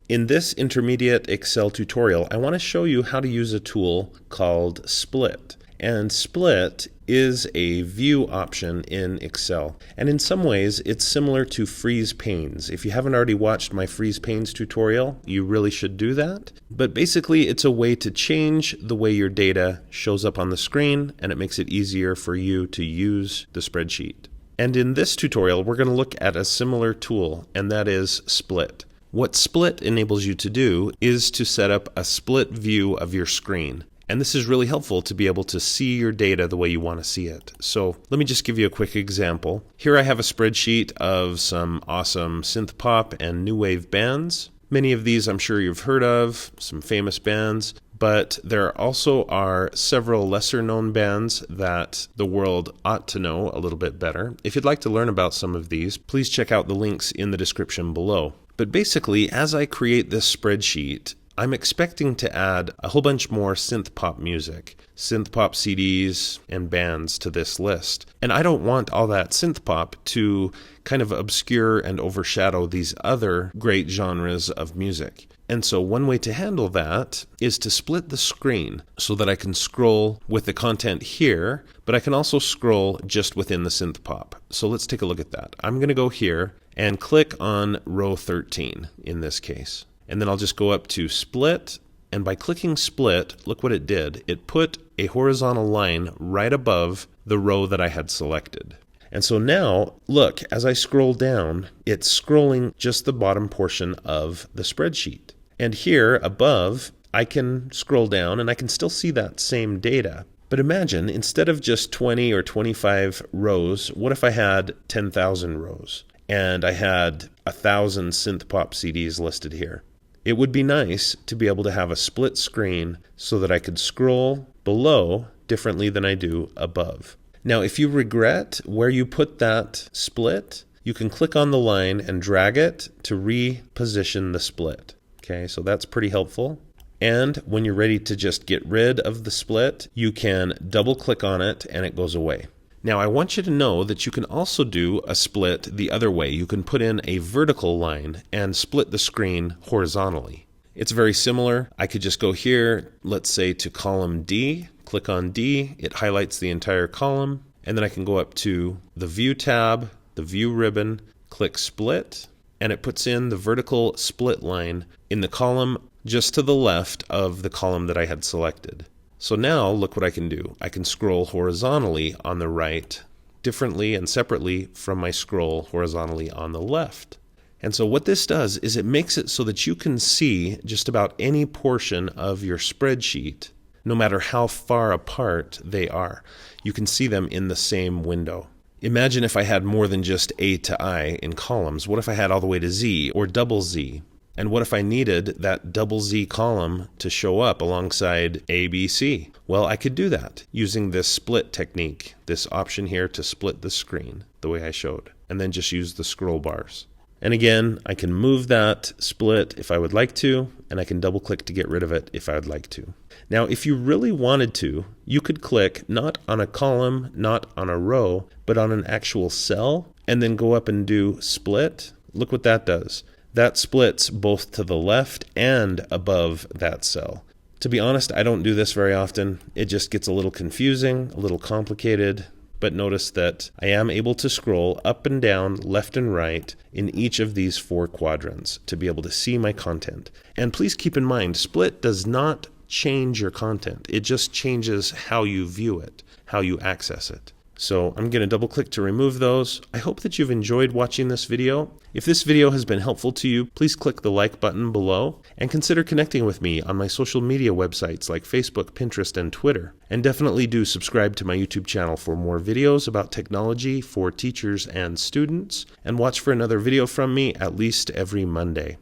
In this intermediate Excel tutorial, I want to show you how to use a tool called Split. And Split is a view option in Excel. And in some ways, it's similar to freeze panes. If you haven't already watched my freeze panes tutorial, you really should do that. But basically, it's a way to change the way your data shows up on the screen, and it makes it easier for you to use the spreadsheet. And in this tutorial, we're going to look at a similar tool, and that is Split. What Split enables you to do is to set up a split view of your screen. And this is really helpful to be able to see your data the way you want to see it. So let me just give you a quick example. Here I have a spreadsheet of some awesome synth pop and new wave bands. Many of these I'm sure you've heard of, some famous bands, but there also are several lesser known bands that the world ought to know a little bit better. If you'd like to learn about some of these, please check out the links in the description below. But basically, as I create this spreadsheet, I'm expecting to add a whole bunch more synth pop music, synth pop CDs and bands to this list. And I don't want all that synth pop to kind of obscure and overshadow these other great genres of music. And so one way to handle that is to split the screen so that I can scroll with the content here, but I can also scroll just within the synth pop. So let's take a look at that. I'm going to go here and click on row 13 in this case. And then I'll just go up to Split, and by clicking Split, look what it did. It put a horizontal line right above the row that I had selected. And so now, look, as I scroll down, it's scrolling just the bottom portion of the spreadsheet. And here above, I can scroll down and I can still see that same data. But imagine, instead of just 20 or 25 rows, what if I had 10,000 rows? And I had 1,000 synth pop CDs listed here. It would be nice to be able to have a split screen so that I could scroll below differently than I do above. Now, if you regret where you put that split, you can click on the line and drag it to reposition the split. Okay, so that's pretty helpful. And when you're ready to just get rid of the split, you can double click on it and it goes away. Now, I want you to know that you can also do a split the other way. You can put in a vertical line and split the screen horizontally. It's very similar. I could just go here, let's say to column D, click on D, it highlights the entire column, and then I can go up to the View tab, the View ribbon, click Split, and it puts in the vertical split line in the column just to the left of the column that I had selected. So now look what I can do. I can scroll horizontally on the right differently and separately from my scroll horizontally on the left. And so what this does is it makes it so that you can see just about any portion of your spreadsheet, no matter how far apart they are. You can see them in the same window. Imagine if I had more than just A to I in columns. What if I had all the way to Z or double Z? And what if I needed that double Z column to show up alongside A, B, C? Well, I could do that using this split technique, this option here to split the screen the way I showed, and then just use the scroll bars. And again, I can move that split if I would like to, and I can double click to get rid of it if I would like to. Now, if you really wanted to, you could click not on a column, not on a row, but on an actual cell, and then go up and do split. Look what that does. That splits both to the left and above that cell. To be honest, I don't do this very often. It just gets a little confusing, a little complicated, but notice that I am able to scroll up and down, left and right in each of these 4 quadrants to be able to see my content. And please keep in mind, Split does not change your content. It just changes how you view it, how you access it. So I'm going to double click to remove those. I hope that you've enjoyed watching this video. If this video has been helpful to you, please click the like button below and consider connecting with me on my social media websites like Facebook, Pinterest, and Twitter. And definitely do subscribe to my YouTube channel for more videos about technology for teachers and students, and watch for another video from me at least every Monday.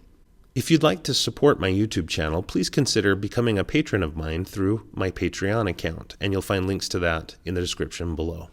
If you'd like to support my YouTube channel, please consider becoming a patron of mine through my Patreon account, and you'll find links to that in the description below.